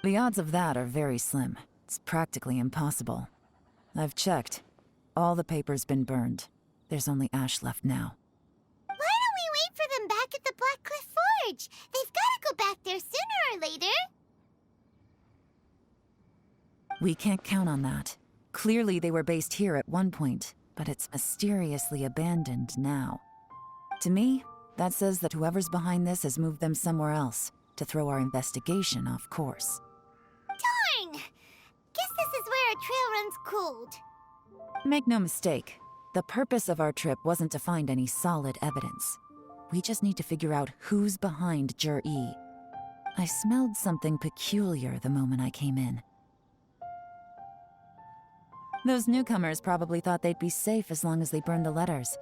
The odds of that are very slim. It's practically impossible. I've checked. All the paper's been burned. There's only ash left now. Why don't we wait for them back at the Black Cliff Forge? They've got to go back there sooner or later. We can't count on that. Clearly they were based here at one point, but it's mysteriously abandoned now. To me, that says that whoever's behind this has moved them somewhere else to throw our investigation off course. Darn! Guess this is where our trail runs cold. Make no mistake, the purpose of our trip wasn't to find any solid evidence. We just need to figure out who's behind Jur-E. I smelled something peculiar the moment I came in. Those newcomers probably thought they'd be safe as long as they burned the letters.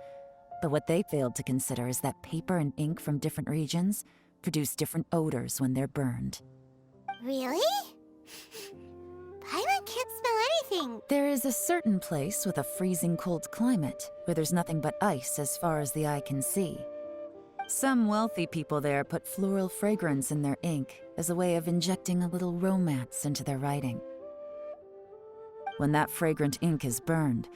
But what they failed to consider is that paper and ink from different regions produce different odors when they're burned. Really? Paimon can't smell anything. There is a certain place with a freezing cold climate where there's nothing but ice as far as the eye can see. Some wealthy people there put floral fragrance in their ink as a way of injecting a little romance into their writing. When that fragrant ink is burned,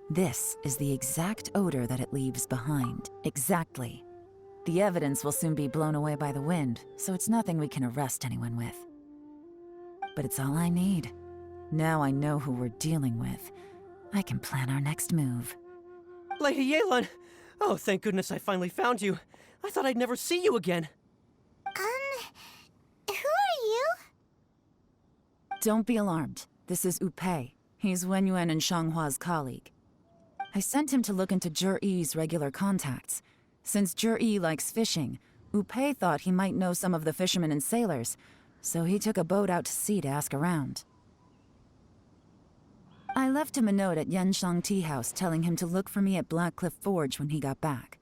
this is the exact odor that it leaves behind. Exactly. The evidence will soon be blown away by the wind, so it's nothing we can arrest anyone with. But it's all I need. Now I know who we're dealing with. I can plan our next move. Lady Yelan! Oh, thank goodness I finally found you. I thought I'd never see you again. Who are you? Don't be alarmed. This is Upei. He's Wenyuan and Shanghua's colleague. I sent him to look into Jur-E's regular contacts. Since Jur-E likes fishing, Upei thought he might know some of the fishermen and sailors, so he took a boat out to sea to ask around. I left him a note at Yanshang Tea House telling him to look for me at Black Cliff Forge when he got back.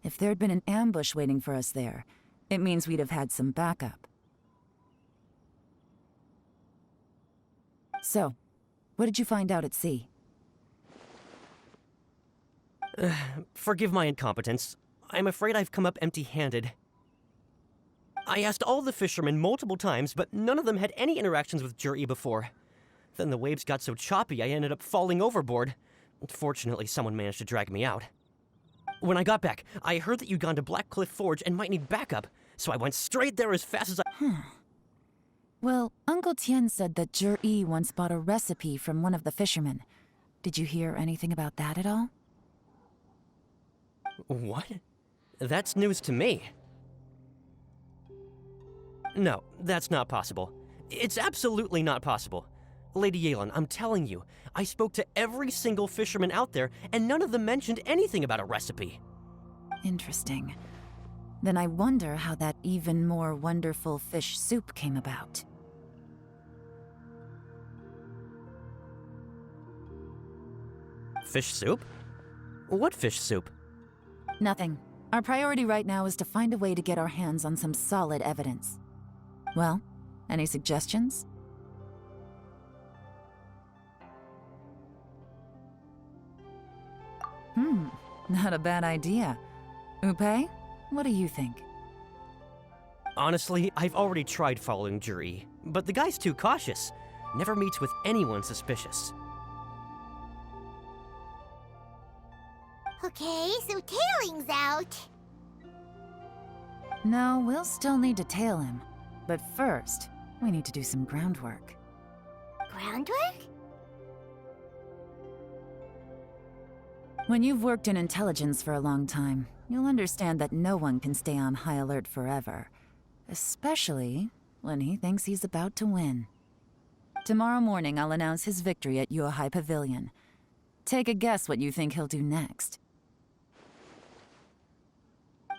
If there'd been an ambush waiting for us there, it means we'd have had some backup. So, what did you find out at sea? Forgive my incompetence. I'm afraid I've come up empty-handed. I asked all the fishermen multiple times, but none of them had any interactions with Jur-E before. Then the waves got so choppy I ended up falling overboard. Fortunately, someone managed to drag me out. When I got back, I heard that you'd gone to Black Cliff Forge and might need backup, so I went straight there as fast as I— Well, Uncle Tian said that Jur-E once bought a recipe from one of the fishermen. Did you hear anything about that at all? What? That's news to me. No, that's not possible. It's absolutely not possible. Lady Yelan, I'm telling you, I spoke to every single fisherman out there, and none of them mentioned anything about a recipe. Interesting. Then I wonder how that even more wonderful fish soup came about. Fish soup? What fish soup? Nothing. Our priority right now is to find a way to get our hands on some solid evidence. Well, any suggestions? Not a bad idea. Upei, what do you think? Honestly, I've already tried following Jur-E, but the guy's too cautious. Never meets with anyone suspicious. Okay, so tailing's out. No, we'll still need to tail him. But first, we need to do some groundwork. Groundwork? When you've worked in intelligence for a long time, you'll understand that no one can stay on high alert forever. Especially when he thinks he's about to win. Tomorrow morning, I'll announce his victory at Yuehai Pavilion. Take a guess what you think he'll do next.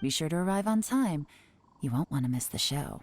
Be sure to arrive on time. You won't want to miss the show.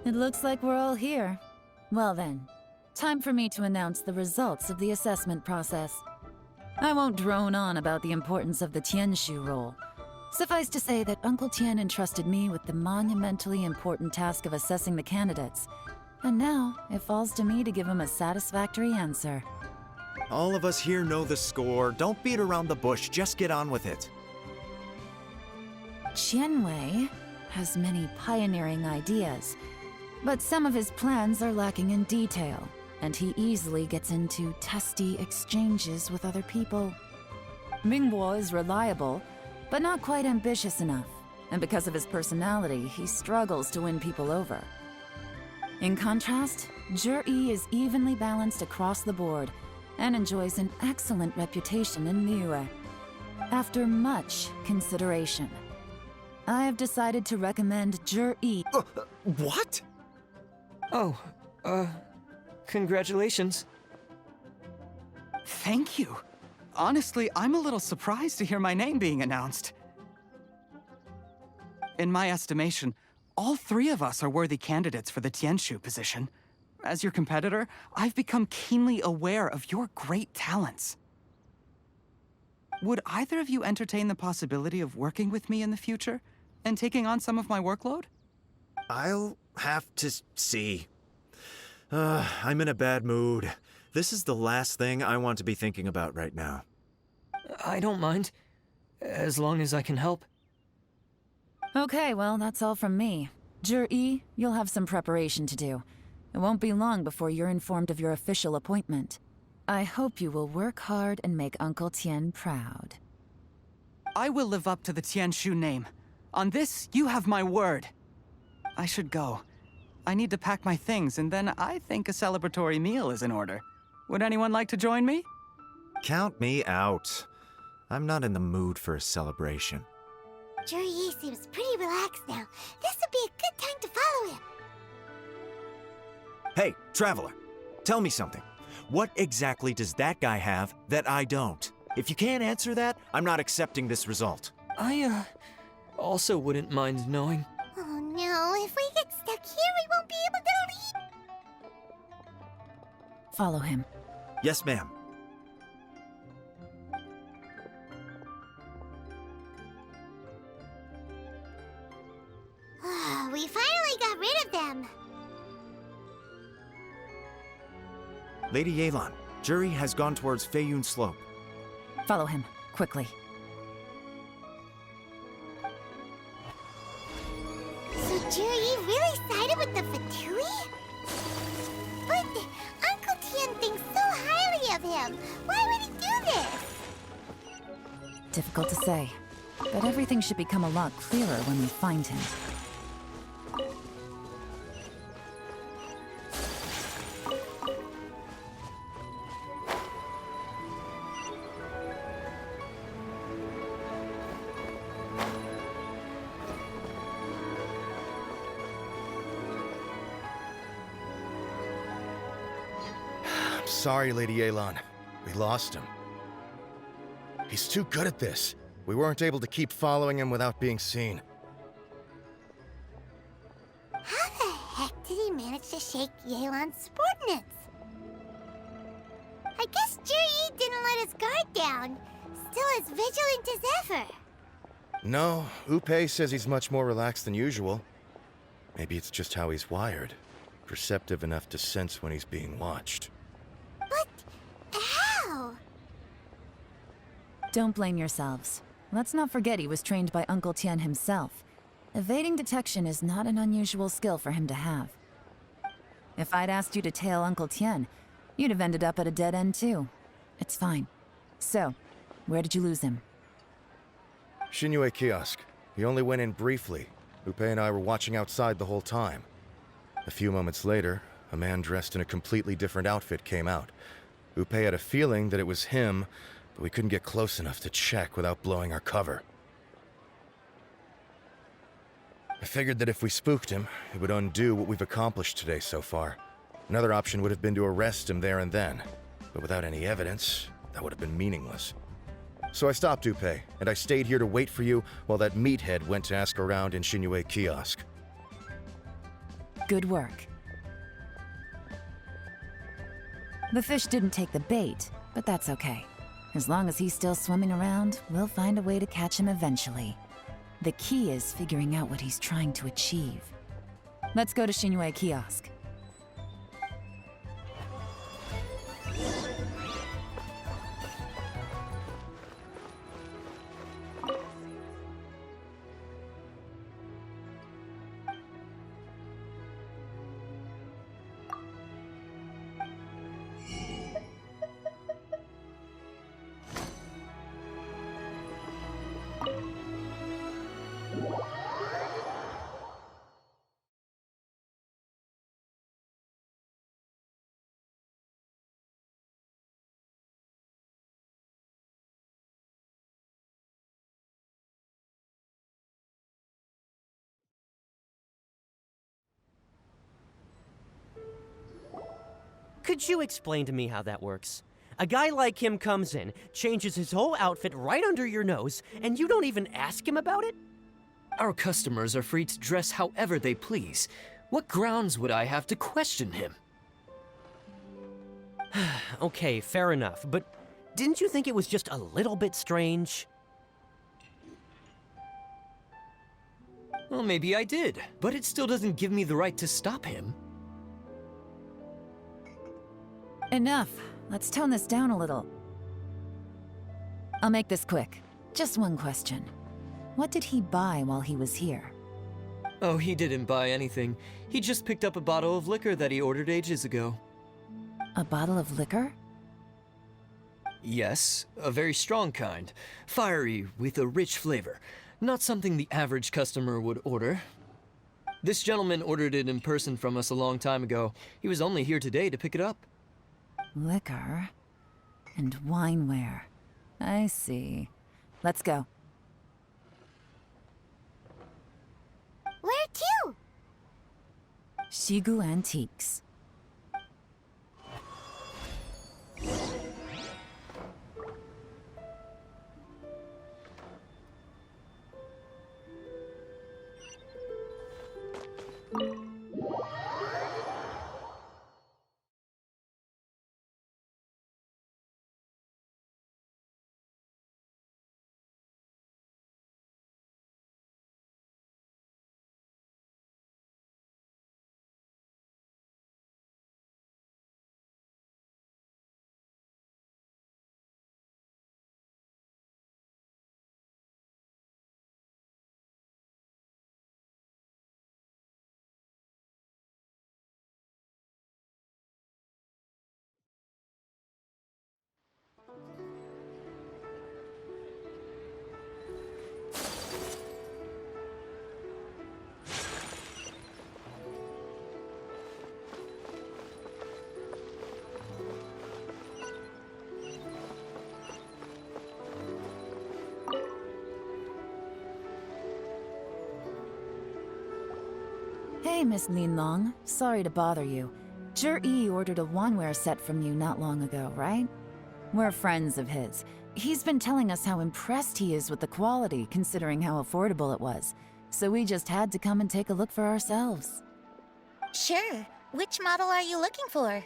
It looks like we're all here. Well then, time for me to announce the results of the assessment process. I won't drone on about the importance of the Tianshu role. Suffice to say that Uncle Tian entrusted me with the monumentally important task of assessing the candidates, and now it falls to me to give him a satisfactory answer. All of us here know the score. Don't beat around the bush, just get on with it. Qianwei has many pioneering ideas, but some of his plans are lacking in detail, and he easily gets into testy exchanges with other people. Mingbo is reliable, but not quite ambitious enough, and because of his personality, he struggles to win people over. In contrast, Zhi is evenly balanced across the board and enjoys an excellent reputation in Liyue. After much consideration, I have decided to recommend Zhi. What? Oh, congratulations. Thank you. Honestly, I'm a little surprised to hear my name being announced. In my estimation, all three of us are worthy candidates for the Tianshu position. As your competitor, I've become keenly aware of your great talents. Would either of you entertain the possibility of working with me in the future and taking on some of my workload? I'll have to see. I'm in a bad mood. This is the last thing I want to be thinking about right now. I don't mind, as long as I can help. Okay, well, that's all from me. Zhi, you'll have some preparation to do. It won't be long before you're informed of your official appointment. I hope you will work hard and make Uncle Tian proud. I will live up to the Tianshu name. On this, you have my word. I should go. I need to pack my things, and then I think a celebratory meal is in order. Would anyone like to join me? Count me out. I'm not in the mood for a celebration. Zhi seems pretty relaxed now. This would be a good time to follow him. Hey, Traveler, tell me something. What exactly does that guy have that I don't? If you can't answer that, I'm not accepting this result. I, also wouldn't mind knowing. Oh no, if we get stuck here, we won't be able to leave. Follow him. Yes, ma'am. We finally got rid of them. Lady Yelan, Zhi has gone towards Feiyun Slope. Follow him, quickly. So Zhi really sided with the Fatui? But Uncle Tian thinks so highly of him. Why would he do this? Difficult to say, but everything should become a lot clearer when we find him. sorry, Lady Yelan. We lost him. He's too good at this. We weren't able to keep following him without being seen. How the heck did he manage to shake Yelan's subordinates? I guess Juri didn't let his guard down. Still as vigilant as ever. No, Upe says he's much more relaxed than usual. Maybe it's just how he's wired. Perceptive enough to sense when he's being watched. But how? Don't blame yourselves. Let's not forget he was trained by Uncle Tien himself. Evading detection is not an unusual skill for him to have. If I'd asked you to tail Uncle Tien, you'd have ended up at a dead end too. It's fine. So, where did you lose him? Shinue Kiosk. He only went in briefly. Upe and I were watching outside the whole time. A few moments later, a man dressed in a completely different outfit came out. Upe had a feeling that it was him, but we couldn't get close enough to check without blowing our cover. I figured that if we spooked him, it would undo what we've accomplished today so far. Another option would have been to arrest him there and then, but without any evidence, that would have been meaningless. So I stopped Upe, and I stayed here to wait for you while that meathead went to ask around in Shinue Kiosk. Good work. The fish didn't take the bait, but that's okay. As long as he's still swimming around, we'll find a way to catch him eventually. The key is figuring out what he's trying to achieve. Let's go to Shinue Kiosk. Could you explain to me how that works? A guy like him comes in, changes his whole outfit right under your nose, and you don't even ask him about it? Our customers are free to dress however they please. What grounds would I have to question him? Okay, fair enough, but didn't you think it was just a little bit strange? Well, maybe I did, but it still doesn't give me the right to stop him. Enough. Let's tone this down a little. I'll make this quick. Just one question. What did he buy while he was here? Oh, he didn't buy anything. He just picked up a bottle of liquor that he ordered ages ago. A bottle of liquor? Yes, a very strong kind. Fiery, with a rich flavor. Not something the average customer would order. This gentleman ordered it in person from us a long time ago. He was only here today to pick it up. Liquor and wineware. I see. Let's go. Where to? Shigu Antiques. Hey, Miss Linlong. Sorry to bother you. Jur-E ordered a wanware set from you not long ago, right? We're friends of his. He's been telling us how impressed he is with the quality, considering how affordable it was. So we just had to come and take a look for ourselves. Sure. Which model are you looking for?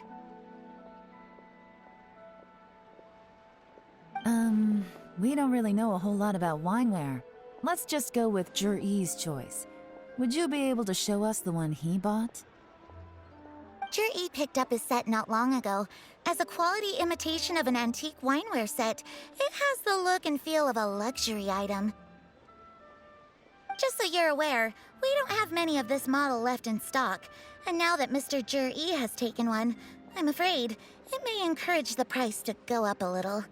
We don't really know a whole lot about wineware. Let's just go with Jur-E's choice. Would you be able to show us the one he bought? Jur-E picked up his set not long ago. As a quality imitation of an antique wineware set, it has the look and feel of a luxury item. Just so you're aware, we don't have many of this model left in stock, and now that Mr. Jur-E has taken one, I'm afraid it may encourage the price to go up a little.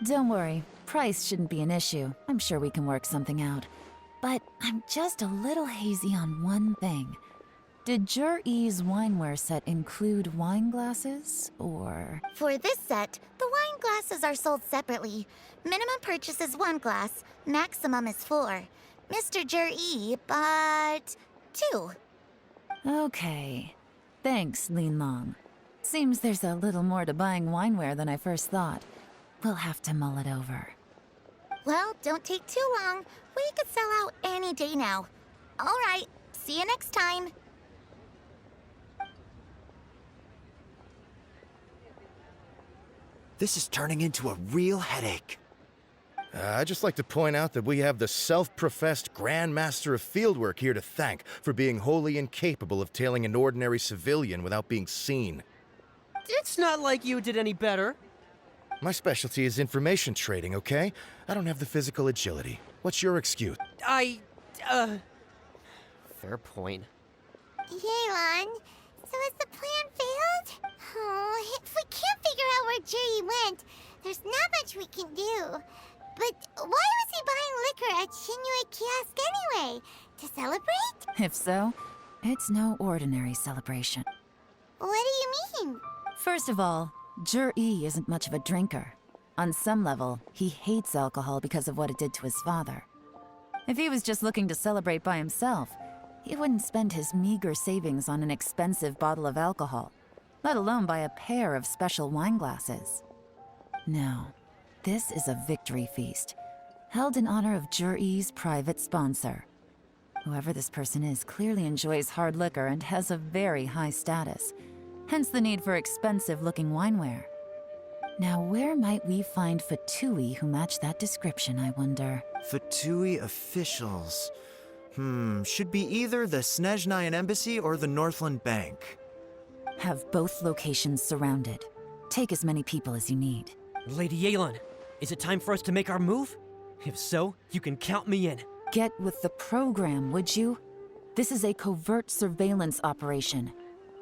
Don't worry, price shouldn't be an issue. I'm sure we can work something out. But I'm just a little hazy on one thing. Did Jur-E's wineware set include wine glasses, or...? For this set, the wine glasses are sold separately. Minimum purchase is 1 glass, maximum is 4. Mr. Jur-E bought 2. Okay. Thanks, Lin Long. Seems there's a little more to buying wineware than I first thought. We'll have to mull it over. Well, don't take too long. We could sell out any day now. All right, see you next time. This is turning into a real headache. I'd just like to point out that we have the self-professed Grand Master of Fieldwork here to thank for being wholly incapable of tailing an ordinary civilian without being seen. It's not like you did any better. My specialty is information trading, okay? I don't have the physical agility. What's your excuse? Fair point. Yelan, so has the plan failed? Oh, if we can't figure out where Jur-E went, there's not much we can do. But why was he buying liquor at Shinue Kiosk anyway? To celebrate? If so, it's no ordinary celebration. What do you mean? First of all, Jur-E isn't much of a drinker. On some level, he hates alcohol because of what it did to his father. If he was just looking to celebrate by himself, he wouldn't spend his meager savings on an expensive bottle of alcohol, let alone buy a pair of special wine glasses. No, this is a victory feast, held in honor of Jur-E's private sponsor. Whoever this person is clearly enjoys hard liquor and has a very high status, hence the need for expensive-looking wineware. Now, where might we find Fatui who match that description, I wonder? Fatui officials. Should be either the Snezhnayan Embassy or the Northland Bank. Have both locations surrounded. Take as many people as you need. Lady Yelan, is it time for us to make our move? If so, you can count me in. Get with the program, would you? This is a covert surveillance operation.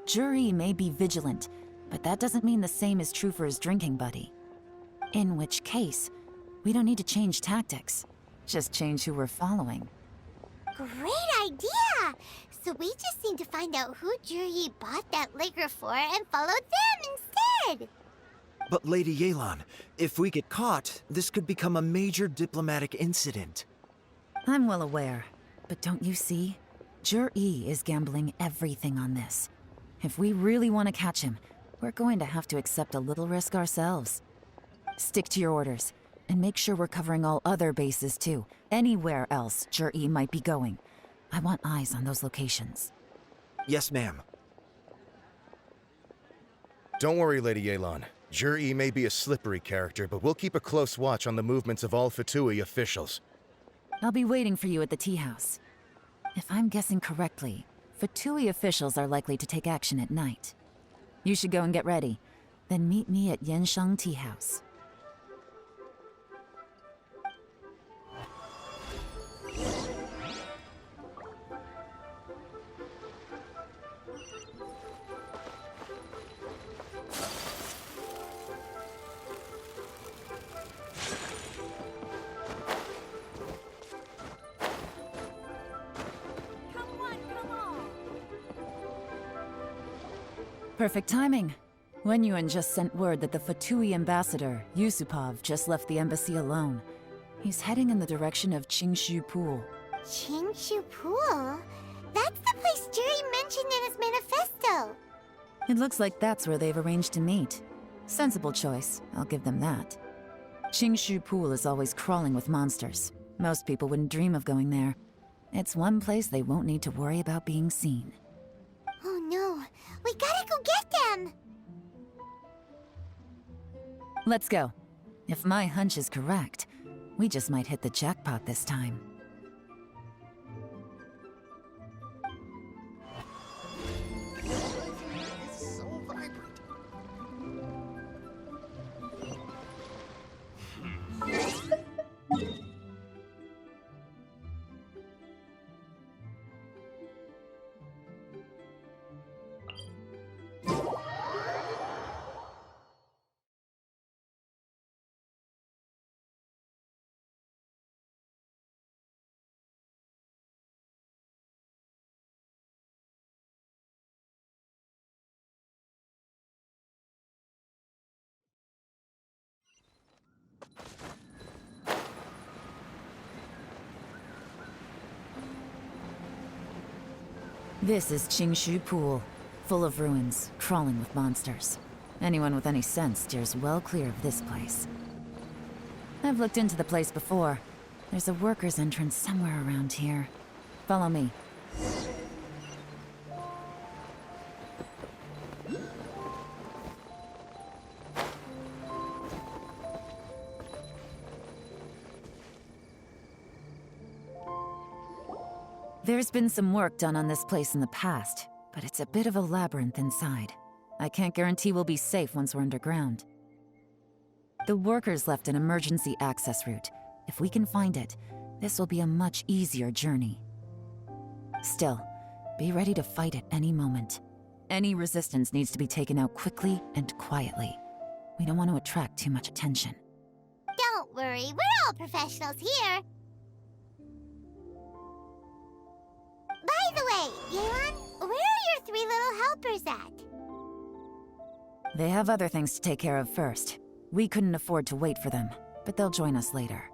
Jur-E may be vigilant, but that doesn't mean the same is true for his drinking buddy. In which case, we don't need to change tactics. Just change who we're following. Great idea! So we just need to find out who Jur-E bought that liquor for and follow them instead! But Lady Yelan, if we get caught, this could become a major diplomatic incident. I'm well aware, but don't you see? Jur-E is gambling everything on this. If we really want to catch him, we're going to have to accept a little risk ourselves. Stick to your orders, and make sure we're covering all other bases too. Anywhere else Jur-E might be going. I want eyes on those locations. Yes, ma'am. Don't worry, Lady Yelan. Jur-E may be a slippery character, but we'll keep a close watch on the movements of all Fatui officials. I'll be waiting for you at the tea house. If I'm guessing correctly, Fatui officials are likely to take action at night. You should go and get ready. Then meet me at Yansheng Tea House. Perfect timing. Wenyuan just sent word that the Fatui ambassador, Yusupov, just left the embassy alone. He's heading in the direction of Qingshu Pool. Qingshu Pool? That's the place Jerry mentioned in his manifesto. It looks like that's where they've arranged to meet. Sensible choice, I'll give them that. Qingshu Pool is always crawling with monsters. Most people wouldn't dream of going there. It's one place they won't need to worry about being seen. Oh no, we gotta go get them! Let's go. If my hunch is correct, we just might hit the jackpot this time. This is Qingshu Pool, full of ruins, crawling with monsters. Anyone with any sense steers well clear of this place. I've looked into the place before. There's a worker's entrance somewhere around here. Follow me. There's been some work done on this place in the past, but it's a bit of a labyrinth inside. I can't guarantee we'll be safe once we're underground. The workers left an emergency access route. If we can find it, this will be a much easier journey. Still, be ready to fight at any moment. Any resistance needs to be taken out quickly and quietly. We don't want to attract too much attention. Don't worry, we're all professionals here. By the way, Yelan, where are your 3 little helpers at? They have other things to take care of first. We couldn't afford to wait for them, but they'll join us later.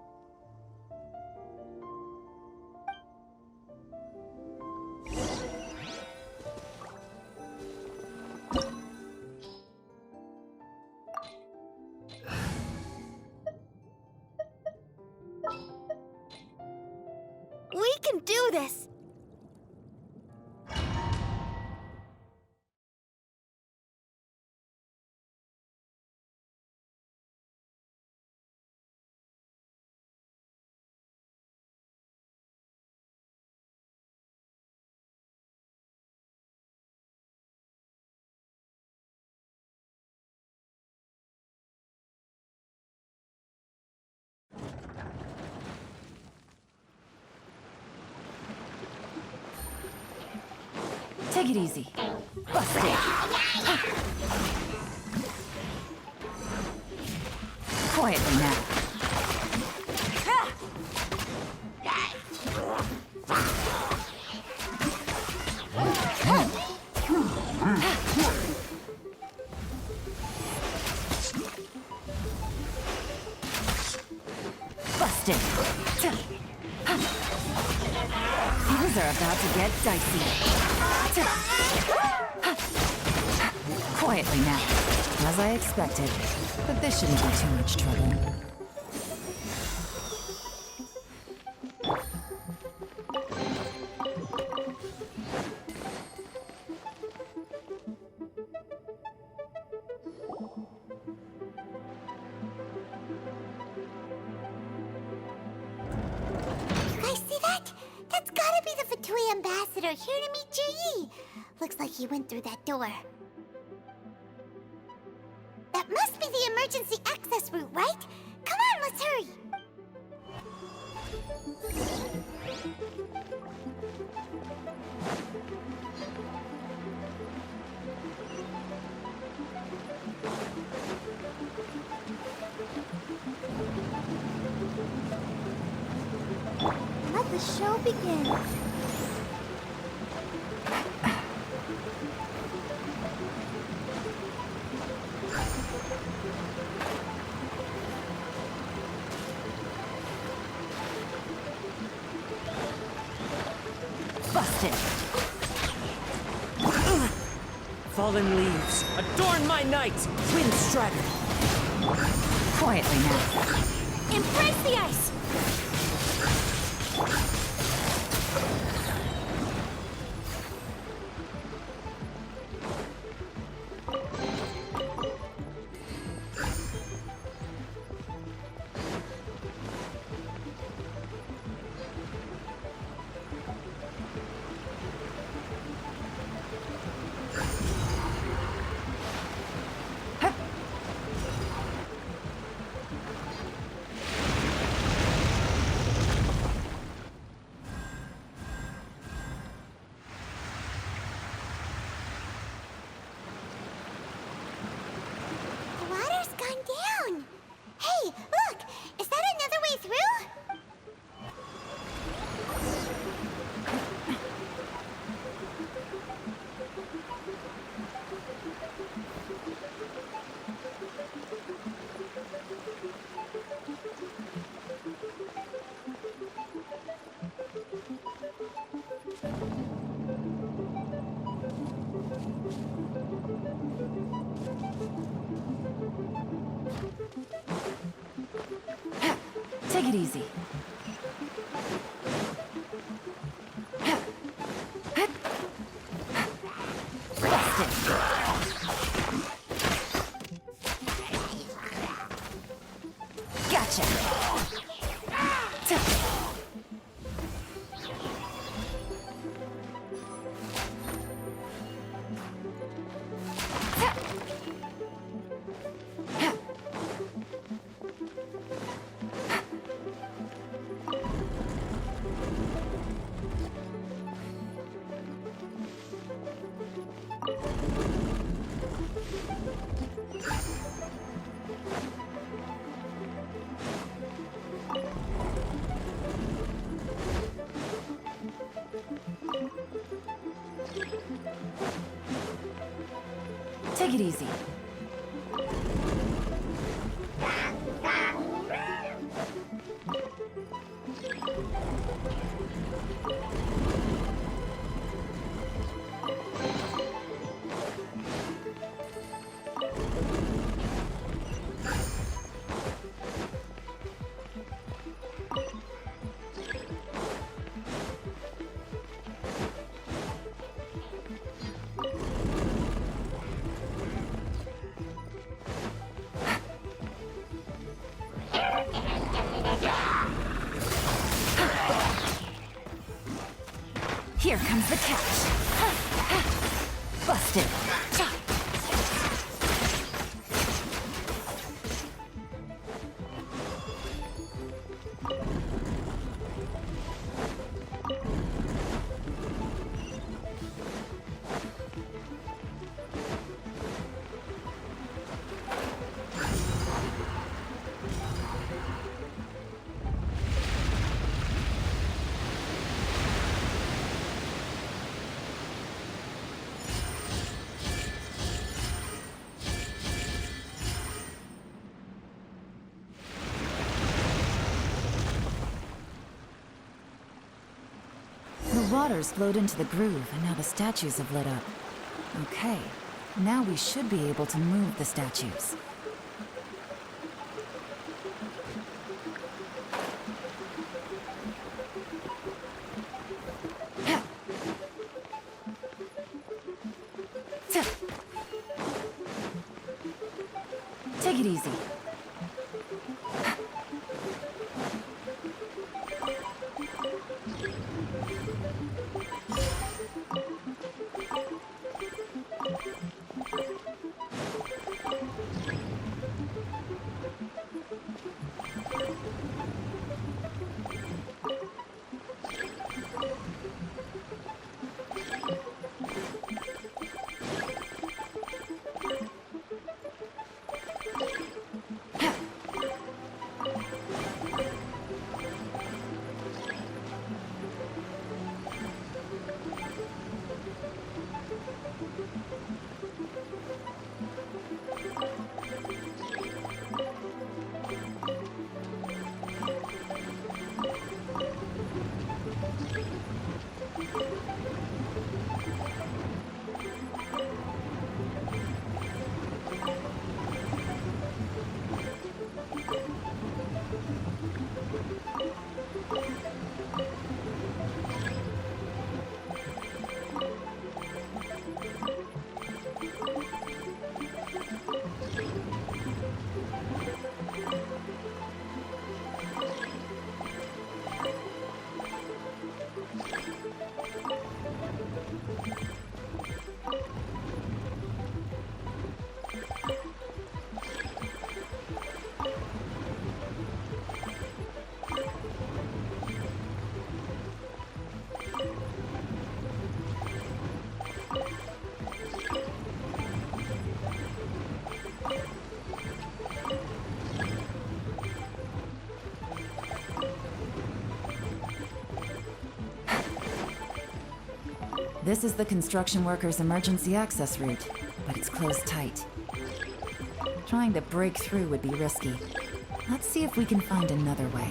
We can do this! Take it easy. Bust it. Quietly now. Busted. Things are about to get dicey. Quietly now. As I expected. But this shouldn't be too much trouble. You guys see that? That's gotta be the Fatui ambassador here to meet Ji. Looks like he went through that door. That must be the emergency access route, right? Come on, let's hurry! Let the show begin. Busted. Fallen leaves, adorn my night! Wind strider! Quietly now. Embrace the ice! The water's gone down. Hey, look! Is that another way through? Take it easy. Busted. Gotcha. Take it easy. Here comes the catch. Busted. The water's flowed into the groove, and now the statues have lit up. Okay, now we should be able to move the statues. Take it easy. This is the construction workers' emergency access route, but it's closed tight. Trying to break through would be risky. Let's see if we can find another way.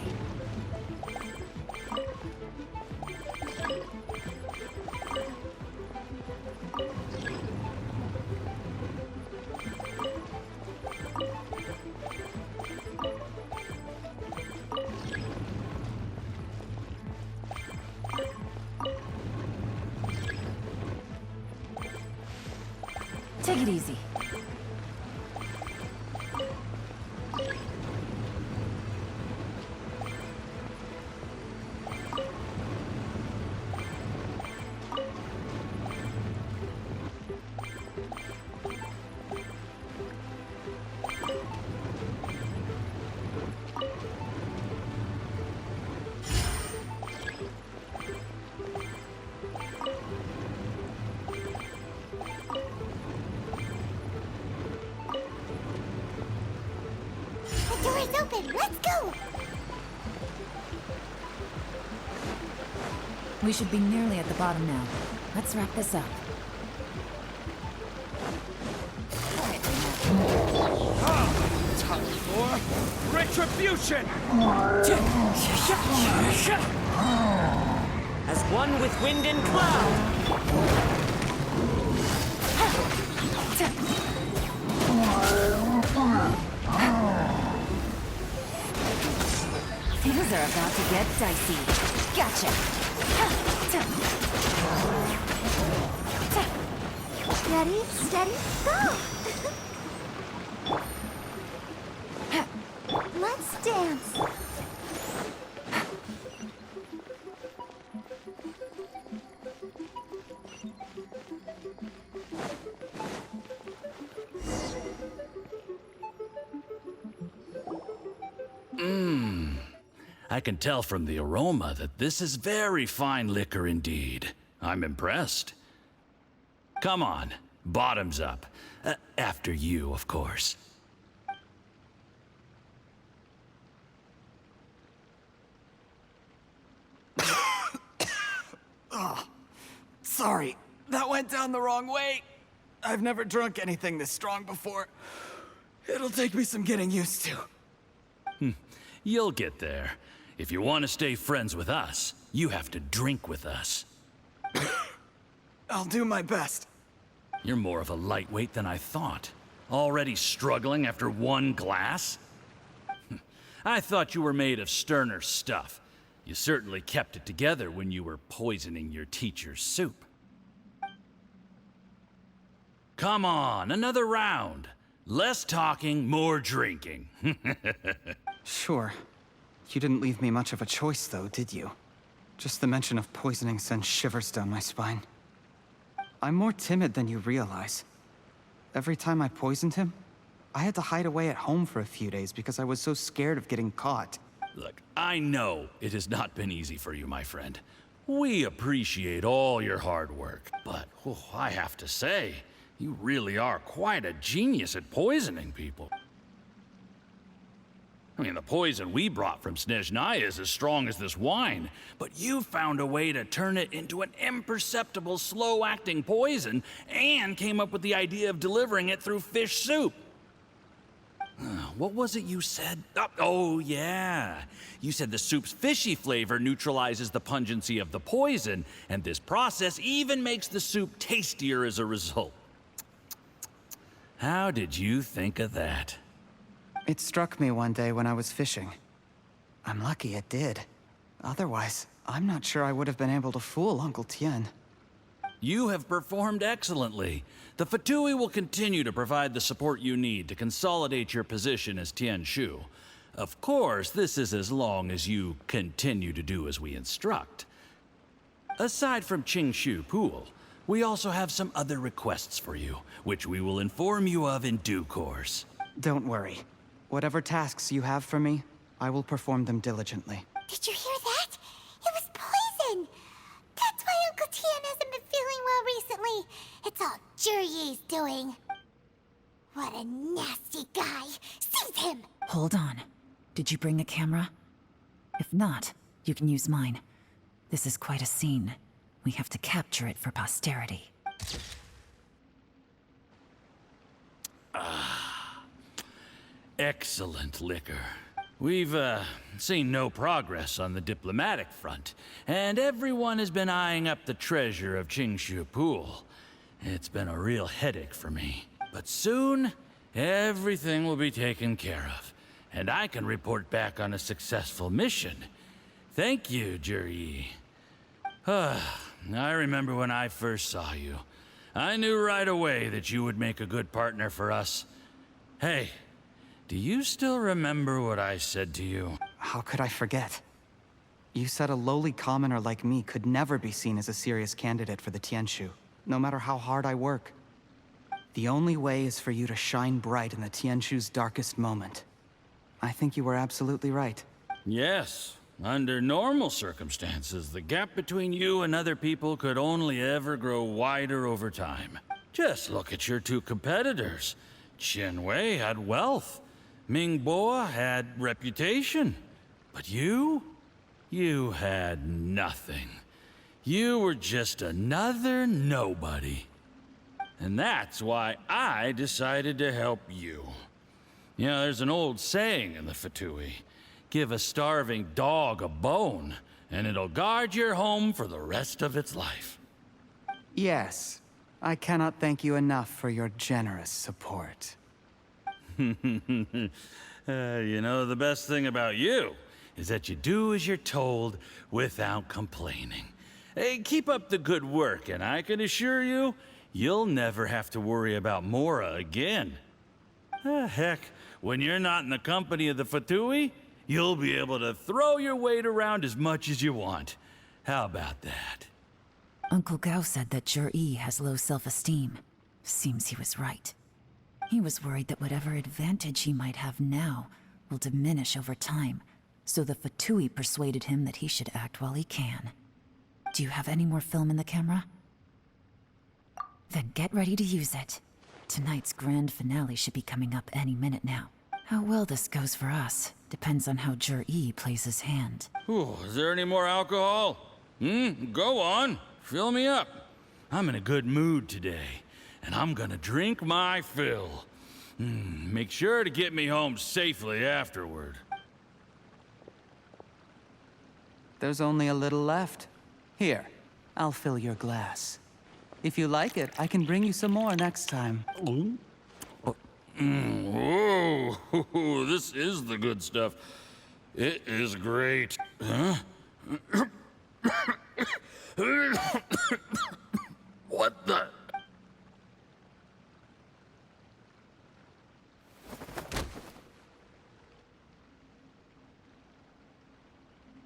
Take it easy. The door is open. Let's go. We should be nearly at the bottom now. Let's wrap this up. Time for retribution! As one with wind and cloud! Things are about to get dicey. Gotcha. Ready, steady, go. Let's dance. I can tell from the aroma that this is very fine liquor indeed. I'm impressed. Come on, bottoms up. After you, of course. Sorry, that went down the wrong way. I've never drunk anything this strong before. It'll take me some getting used to. You'll get there. If you want to stay friends with us, you have to drink with us. I'll do my best. You're more of a lightweight than I thought. Already struggling after one glass? I thought you were made of sterner stuff. You certainly kept it together when you were poisoning your teacher's soup. Come on, another round. Less talking, more drinking. Sure. You didn't leave me much of a choice, though, did you? Just the mention of poisoning sends shivers down my spine. I'm more timid than you realize. Every time I poisoned him, I had to hide away at home for a few days because I was so scared of getting caught. Look, I know it has not been easy for you, my friend. We appreciate all your hard work, but I have to say, you really are quite a genius at poisoning people. I mean, the poison we brought from Snezhnaya is as strong as this wine, but you found a way to turn it into an imperceptible, slow-acting poison and came up with the idea of delivering it through fish soup. What was it you said? Oh, yeah. You said the soup's fishy flavor neutralizes the pungency of the poison, and this process even makes the soup tastier as a result. How did you think of that? It struck me one day when I was fishing. I'm lucky it did. Otherwise, I'm not sure I would have been able to fool Uncle Tien. You have performed excellently. The Fatui will continue to provide the support you need to consolidate your position as Tien Shu. Of course, this is as long as you continue to do as we instruct. Aside from Qingshu Pool, we also have some other requests for you, which we will inform you of in due course. Don't worry. Whatever tasks you have for me, I will perform them diligently. Did you hear that? It was poison. That's why Uncle Tien hasn't been feeling well recently. It's all Jurye's doing. What a nasty guy. Seize him! Hold on. Did you bring a camera? If not, you can use mine. This is quite a scene. We have to capture it for posterity. Excellent liquor. We've, seen no progress on the diplomatic front, and everyone has been eyeing up the treasure of Qingshu Pool. It's been a real headache for me. But soon, everything will be taken care of, and I can report back on a successful mission. Thank you, Juri. I remember when I first saw you. I knew right away that you would make a good partner for us. Hey, do you still remember what I said to you? How could I forget? You said a lowly commoner like me could never be seen as a serious candidate for the Tianshu, no matter how hard I work. The only way is for you to shine bright in the Tianshu's darkest moment. I think you were absolutely right. Yes. Under normal circumstances, the gap between you and other people could only ever grow wider over time. Just look at your two competitors. Qin Wei had wealth. Ming Boa had reputation. But you had nothing. You were just another nobody. And that's why I decided to help you. You know, there's an old saying in the Fatui. Give a starving dog a bone, and it'll guard your home for the rest of its life. Yes. I cannot thank you enough for your generous support. You know, the best thing about you is that you do as you're told without complaining. Hey, keep up the good work, and I can assure you, you'll never have to worry about Mora again. Heck, when you're not in the company of the Fatui, you'll be able to throw your weight around as much as you want. How about that? Uncle Gao said that Jur-E has low self-esteem. Seems he was right. He was worried that whatever advantage he might have now will diminish over time, so the Fatui persuaded him that he should act while he can. Do you have any more film in the camera? Then get ready to use it. Tonight's grand finale should be coming up any minute now. How well this goes for us depends on how Jur-E plays his hand. Ooh, is there any more alcohol? Go on. Fill me up. I'm in a good mood today, and I'm gonna drink my fill. Make sure to get me home safely afterward. There's only a little left. Here, I'll fill your glass. If you like it, I can bring you some more next time. Whoa, this is the good stuff. It is great. Huh? What the?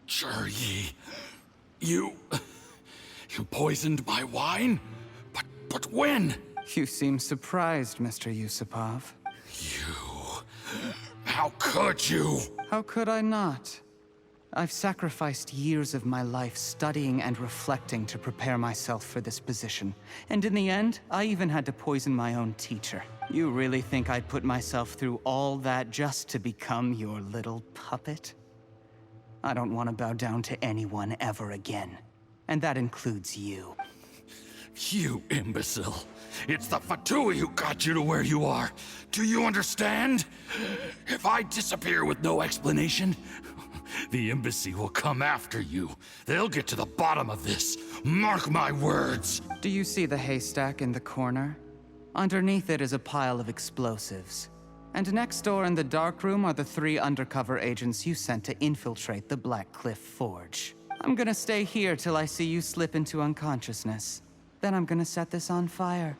Jur-E, you poisoned my wine? But when? You seem surprised, Mr. Yusupov. How could you? How could I not? I've sacrificed years of my life studying and reflecting to prepare myself for this position. And in the end, I even had to poison my own teacher. You really think I'd put myself through all that just to become your little puppet? I don't want to bow down to anyone ever again. And that includes you. You imbecile. It's the Fatui who got you to where you are. Do you understand? If I disappear with no explanation, the embassy will come after you. They'll get to the bottom of this. Mark my words. Do you see the haystack in the corner? Underneath it is a pile of explosives. And next door in the dark room are the 3 undercover agents you sent to infiltrate the Black Cliff Forge. I'm gonna stay here till I see you slip into unconsciousness. Then I'm gonna set this on fire.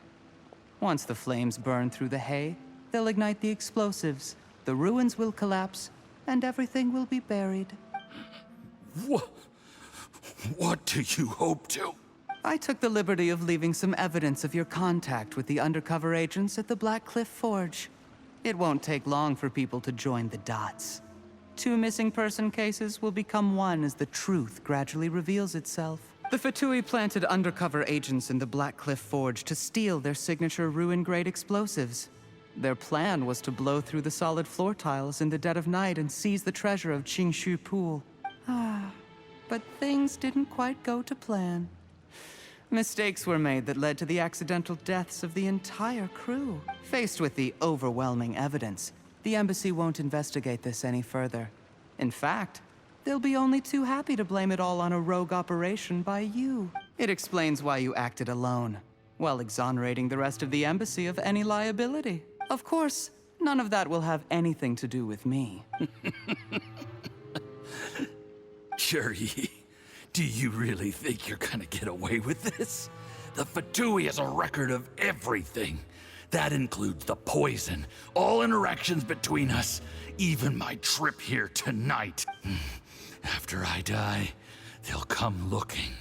Once the flames burn through the hay, they'll ignite the explosives, the ruins will collapse, and everything will be buried. What do you hope to? I took the liberty of leaving some evidence of your contact with the undercover agents at the Black Cliff Forge. It won't take long for people to join the dots. 2 missing person cases will become one as the truth gradually reveals itself. The Fatui planted undercover agents in the Black Cliff Forge to steal their signature ruin-grade explosives. Their plan was to blow through the solid floor tiles in the dead of night and seize the treasure of Qingshu Pool. But things didn't quite go to plan. Mistakes were made that led to the accidental deaths of the entire crew. Faced with the overwhelming evidence, the embassy won't investigate this any further. In fact, they'll be only too happy to blame it all on a rogue operation by you. It explains why you acted alone, while exonerating the rest of the embassy of any liability. Of course, none of that will have anything to do with me. Cherry, do you really think you're gonna get away with this? The Fatui has a record of everything. That includes the poison, all interactions between us, even my trip here tonight. After I die, they'll come looking,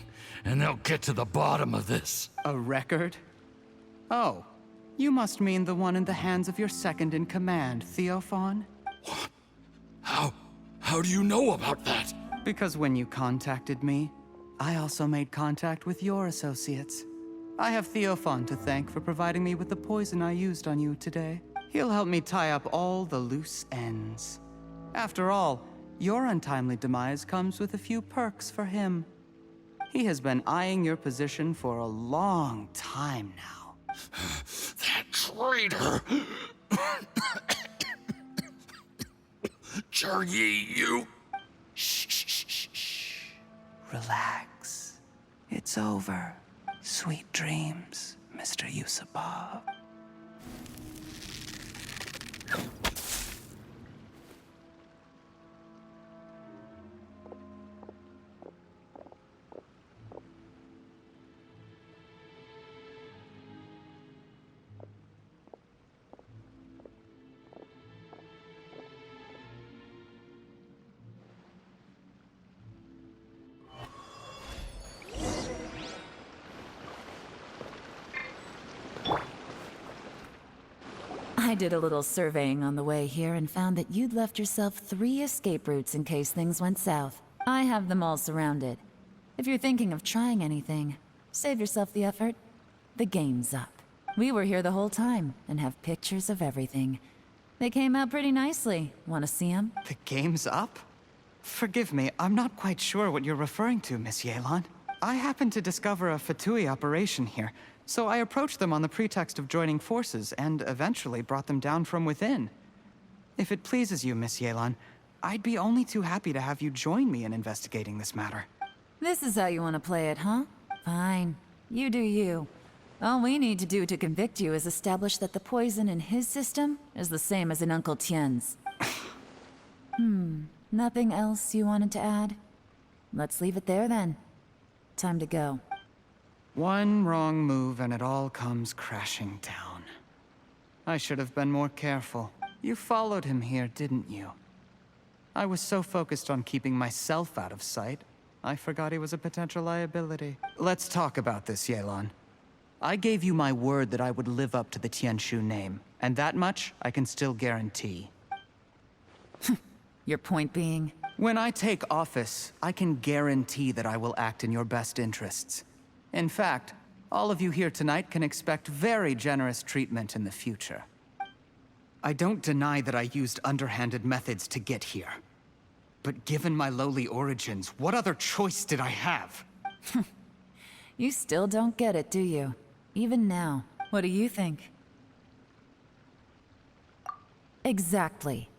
and they'll get to the bottom of this. A record? Oh, you must mean the one in the hands of your second-in-command, Theophan? What? How do you know about that? Because when you contacted me, I also made contact with your associates. I have Theophan to thank for providing me with the poison I used on you today. He'll help me tie up all the loose ends. After all, your untimely demise comes with a few perks for him. He has been eyeing your position for a long time now. That traitor! Cherry, you... Shh. Relax. It's over. Sweet dreams, Mr. Yusupov. I did a little surveying on the way here and found that you'd left yourself 3 escape routes in case things went south. I have them all surrounded. If you're thinking of trying anything, save yourself the effort. The game's up. We were here the whole time and have pictures of everything. They came out pretty nicely. Want to see them? The game's up? Forgive me, I'm not quite sure what you're referring to, Miss Yelan. I happened to discover a Fatui operation here, so I approached them on the pretext of joining forces and eventually brought them down from within. If it pleases you, Miss Yelan, I'd be only too happy to have you join me in investigating this matter. This is how you want to play it, huh? Fine. You do you. All we need to do to convict you is establish that the poison in his system is the same as in Uncle Tien's. Nothing else you wanted to add? Let's leave it there then. Time to go. One wrong move and it all comes crashing down. I should have been more careful. You followed him here, didn't you? I was so focused on keeping myself out of sight, I forgot he was a potential liability. Let's talk about this, Yelan. I gave you my word that I would live up to the Tianshu name, and that much I can still guarantee. Your point being? When I take office, I can guarantee that I will act in your best interests. In fact, all of you here tonight can expect very generous treatment in the future. I don't deny that I used underhanded methods to get here. But given my lowly origins, what other choice did I have? You still don't get it, do you? Even now. What do you think? Exactly.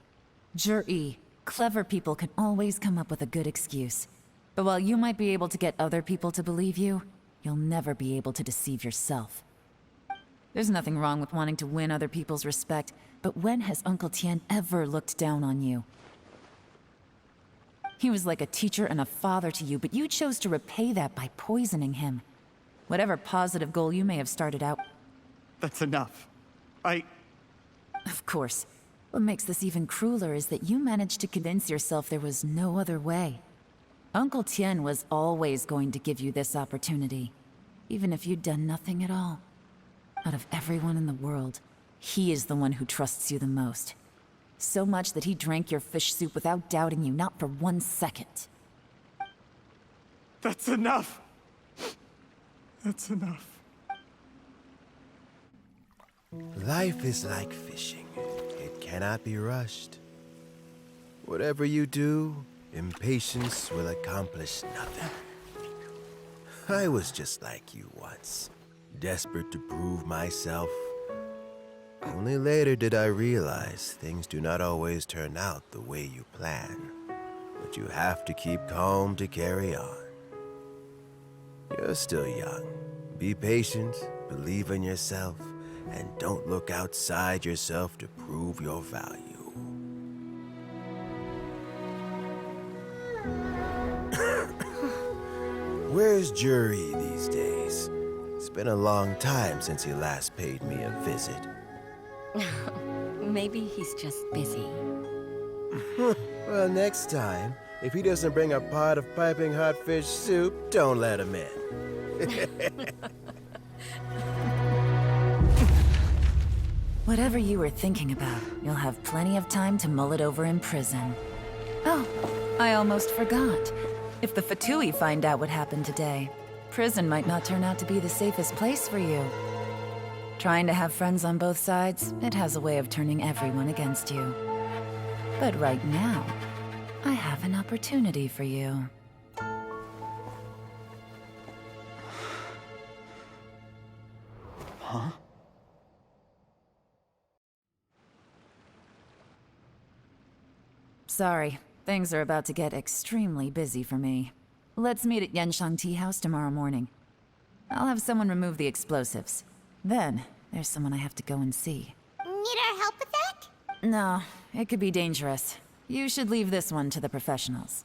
Jur-E, clever people can always come up with a good excuse. But while you might be able to get other people to believe you, you'll never be able to deceive yourself. There's nothing wrong with wanting to win other people's respect, but when has Uncle Tien ever looked down on you? He was like a teacher and a father to you, but you chose to repay that by poisoning him. Whatever positive goal you may have started out... That's enough. Of course. What makes this even crueler is that you managed to convince yourself there was no other way. Uncle Tien was always going to give you this opportunity, even if you'd done nothing at all. Out of everyone in the world, he is the one who trusts you the most. So much that he drank your fish soup without doubting you, not for 1 second. That's enough! That's enough. Life is like fishing. It cannot be rushed. Whatever you do, impatience will accomplish nothing. I was just like you once, desperate to prove myself. Only later did I realize things do not always turn out the way you plan. But you have to keep calm to carry on. You're still young. Be patient, believe in yourself, and don't look outside yourself to prove your value. Where's Jury these days? It's been a long time since he last paid me a visit. Maybe he's just busy. Well, next time, if he doesn't bring a pot of piping hot fish soup, don't let him in. Whatever you were thinking about, you'll have plenty of time to mull it over in prison. Oh, I almost forgot. If the Fatui find out what happened today, prison might not turn out to be the safest place for you. Trying to have friends on both sides, it has a way of turning everyone against you. But right now, I have an opportunity for you. Huh? Sorry, things are about to get extremely busy for me. Let's meet at Yenshang Tea House tomorrow morning. I'll have someone remove the explosives. Then, there's someone I have to go and see. Need our help with that? No, it could be dangerous. You should leave this one to the professionals.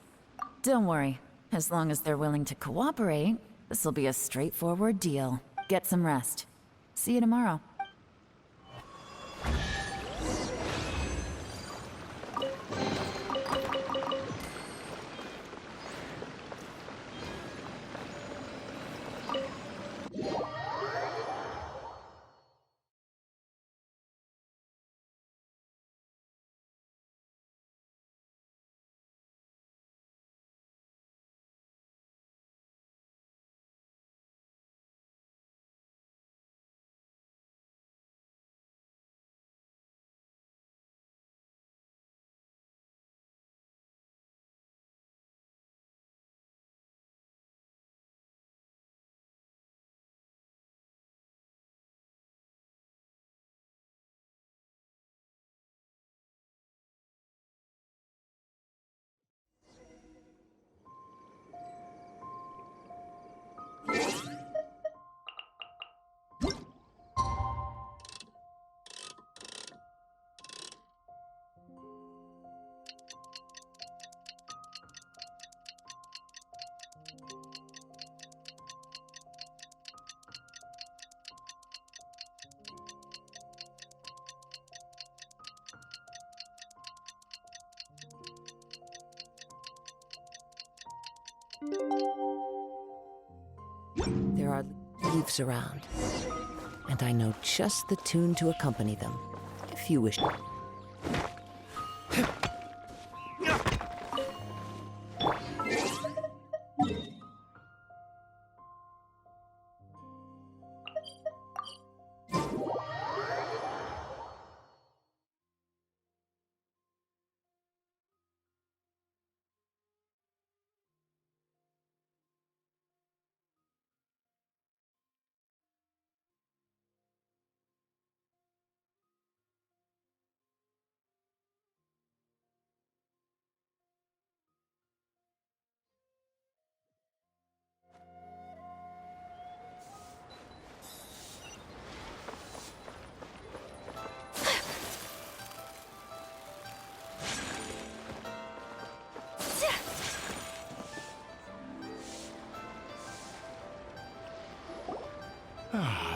Don't worry. As long as they're willing to cooperate, this'll be a straightforward deal. Get some rest. See you tomorrow. There are leaves around, and I know just the tune to accompany them, if you wish.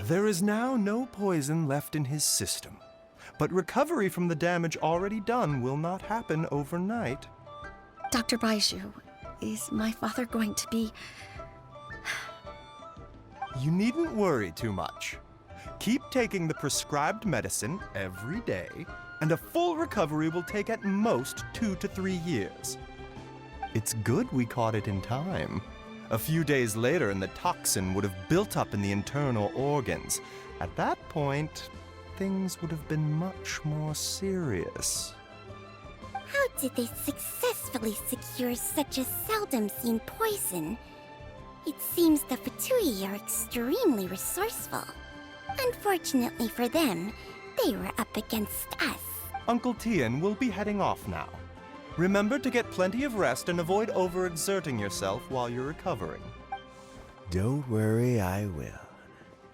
There is now no poison left in his system, but recovery from the damage already done will not happen overnight. Dr. Baiju, is my father going to be... You needn't worry too much. Keep taking the prescribed medicine every day, and a full recovery will take at most 2 to 3 years. It's good we caught it in time. A few days later, and the toxin would have built up in the internal organs. At that point, things would have been much more serious. How did they successfully secure such a seldom seen poison? It seems the Fatui are extremely resourceful. Unfortunately for them, they were up against us. Uncle Tian will be heading off now. Remember to get plenty of rest and avoid overexerting yourself while you're recovering. Don't worry, I will.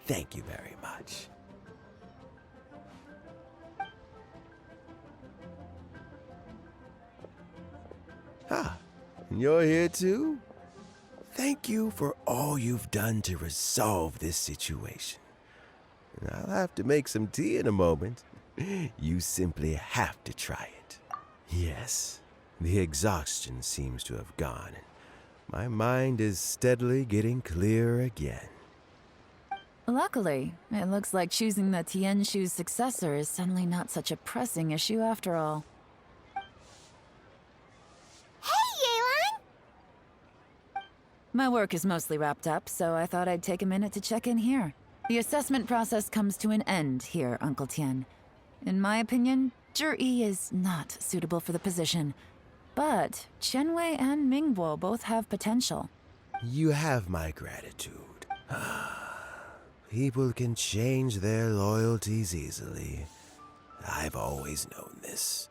Thank you very much. Ah, you're here too? Thank you for all you've done to resolve this situation. I'll have to make some tea in a moment. You simply have to try it. Yes, the exhaustion seems to have gone, and my mind is steadily getting clearer again. Luckily, it looks like choosing the Tianshu's successor is suddenly not such a pressing issue after all. Hey, Yelan! My work is mostly wrapped up, so I thought I'd take a minute to check in here. The assessment process comes to an end here, Uncle Tian. In my opinion, Zhi is not suitable for the position. But Qianwei and Mingbo both have potential. You have my gratitude. People can change their loyalties easily. I've always known this.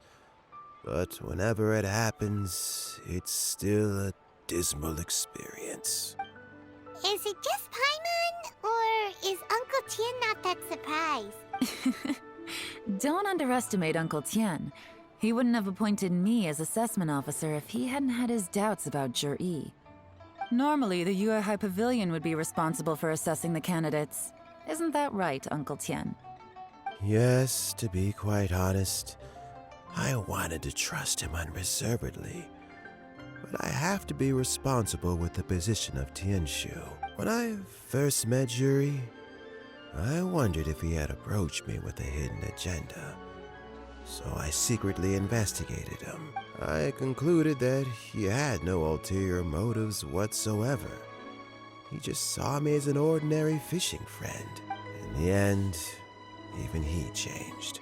But whenever it happens, it's still a dismal experience. Is it just Paimon, or is Uncle Tian not that surprised? Don't underestimate Uncle Tian. He wouldn't have appointed me as assessment officer if he hadn't had his doubts about Zhi. Normally, the Yuehai Pavilion would be responsible for assessing the candidates. Isn't that right, Uncle Tian? Yes, to be quite honest, I wanted to trust him unreservedly. But I have to be responsible with the position of Tianshu. When I first met Zhi, I wondered if he had approached me with a hidden agenda. So I secretly investigated him. I concluded that he had no ulterior motives whatsoever. He just saw me as an ordinary fishing friend. In the end, even he changed.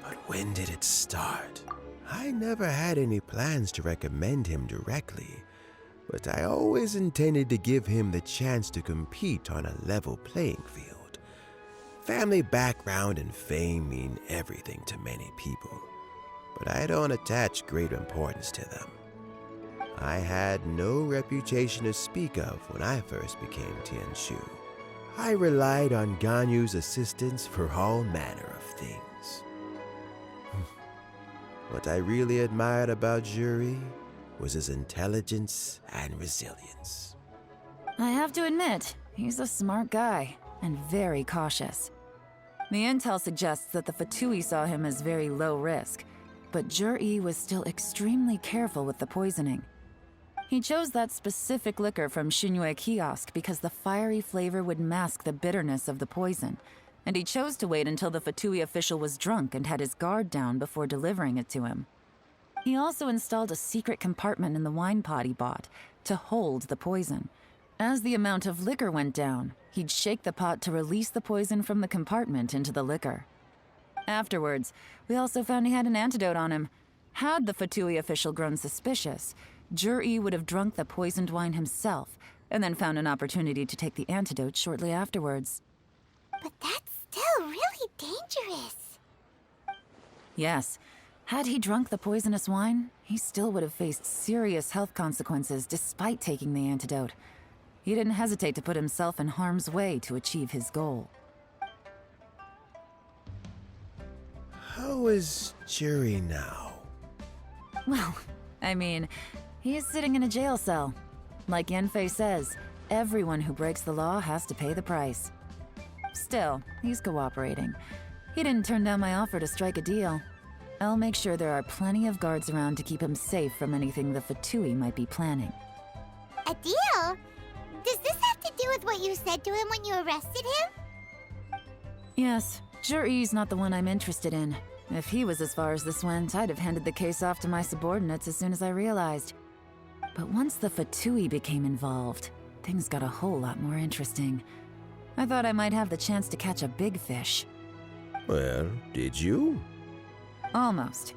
But when did it start? I never had any plans to recommend him directly, but I always intended to give him the chance to compete on a level playing field. Family background and fame mean everything to many people, but I don't attach great importance to them. I had no reputation to speak of when I first became Tianshu. I relied on Ganyu's assistance for all manner of things. What I really admired about Zhi was his intelligence and resilience. I have to admit, he's a smart guy, and very cautious. The intel suggests that the Fatui saw him as very low risk, but Zhi was still extremely careful with the poisoning. He chose that specific liquor from Xunyue Kiosk because the fiery flavor would mask the bitterness of the poison, and he chose to wait until the Fatui official was drunk and had his guard down before delivering it to him. He also installed a secret compartment in the wine pot he bought to hold the poison. As the amount of liquor went down, he'd shake the pot to release the poison from the compartment into the liquor. Afterwards, we also found he had an antidote on him. Had the Fatui official grown suspicious, Zhi would have drunk the poisoned wine himself, and then found an opportunity to take the antidote shortly afterwards. But that's still really dangerous. Yes. Had he drunk the poisonous wine, he still would have faced serious health consequences despite taking the antidote. He didn't hesitate to put himself in harm's way to achieve his goal. How is Zhi now? Well, I mean, he is sitting in a jail cell. Like Yanfei says, everyone who breaks the law has to pay the price. Still, he's cooperating. He didn't turn down my offer to strike a deal. I'll make sure there are plenty of guards around to keep him safe from anything the Fatui might be planning. A deal? Does this have to do with what you said to him when you arrested him? Yes, Zhi's not the one I'm interested in. If he was as far as this went, I'd have handed the case off to my subordinates as soon as I realized. But once the Fatui became involved, things got a whole lot more interesting. I thought I might have the chance to catch a big fish. Well, did you? Almost.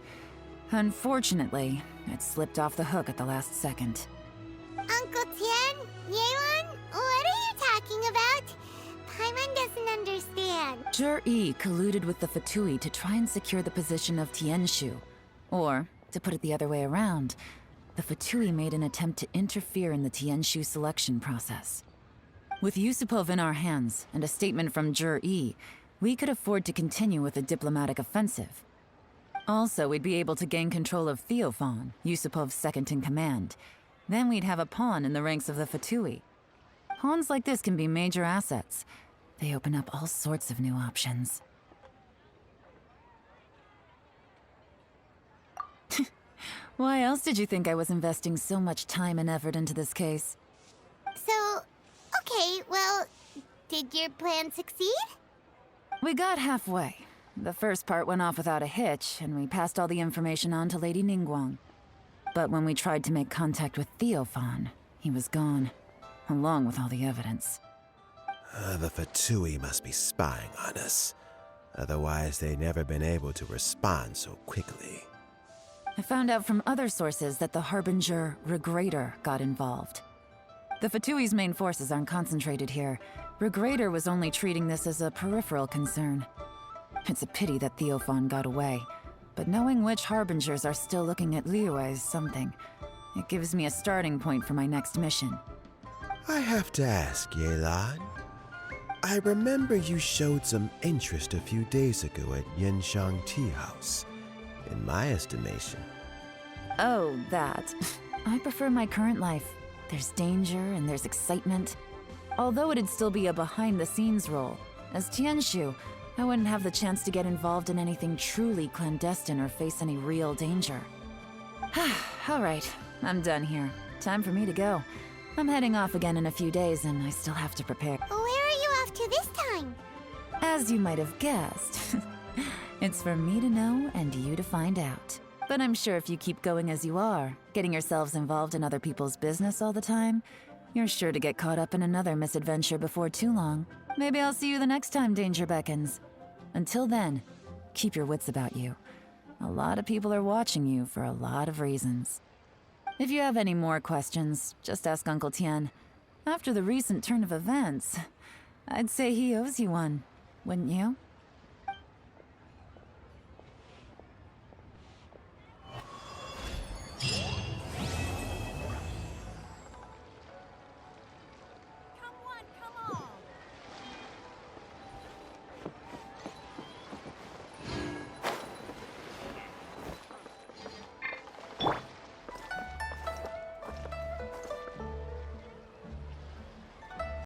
Unfortunately, it slipped off the hook at the last second. Uncle Tian, Yelan, what are you talking about? Paimon doesn't understand. Zhi colluded with the Fatui to try and secure the position of Tianshu. Or, to put it the other way around, the Fatui made an attempt to interfere in the Tianshu selection process. With Yusupov in our hands and a statement from Zhi, we could afford to continue with a diplomatic offensive. Also, we'd be able to gain control of Theophan, Yusupov's second-in-command. Then we'd have a pawn in the ranks of the Fatui. Pawns like this can be major assets. They open up all sorts of new options. Why else did you think I was investing so much time and effort into this case? So, okay, well, did your plan succeed? We got halfway. The first part went off without a hitch, and we passed all the information on to Lady Ningguang. But when we tried to make contact with Theophan, he was gone, along with all the evidence. The Fatui must be spying on us. Otherwise, they'd never been able to respond so quickly. I found out from other sources that the Harbinger Regrator got involved. The Fatui's main forces aren't concentrated here. Regrator was only treating this as a peripheral concern. It's a pity that Theophan got away, but knowing which Harbingers are still looking at Liyue is something. It gives me a starting point for my next mission. I have to ask, Yelan. I remember you showed some interest a few days ago at Yenshang Tea House. In my estimation. Oh, that. I prefer my current life. There's danger and there's excitement. Although it'd still be a behind-the-scenes role. As Tianshu, I wouldn't have the chance to get involved in anything truly clandestine or face any real danger. All right, I'm done here. Time for me to go. I'm heading off again in a few days and I still have to prepare. Where are you off to this time? As you might have guessed. It's for me to know and you to find out. But I'm sure if you keep going as you are, getting yourselves involved in other people's business all the time, you're sure to get caught up in another misadventure before too long. Maybe I'll see you the next time danger beckons. Until then, keep your wits about you. A lot of people are watching you for a lot of reasons. If you have any more questions, just ask Uncle Tian. After the recent turn of events, I'd say he owes you one, wouldn't you?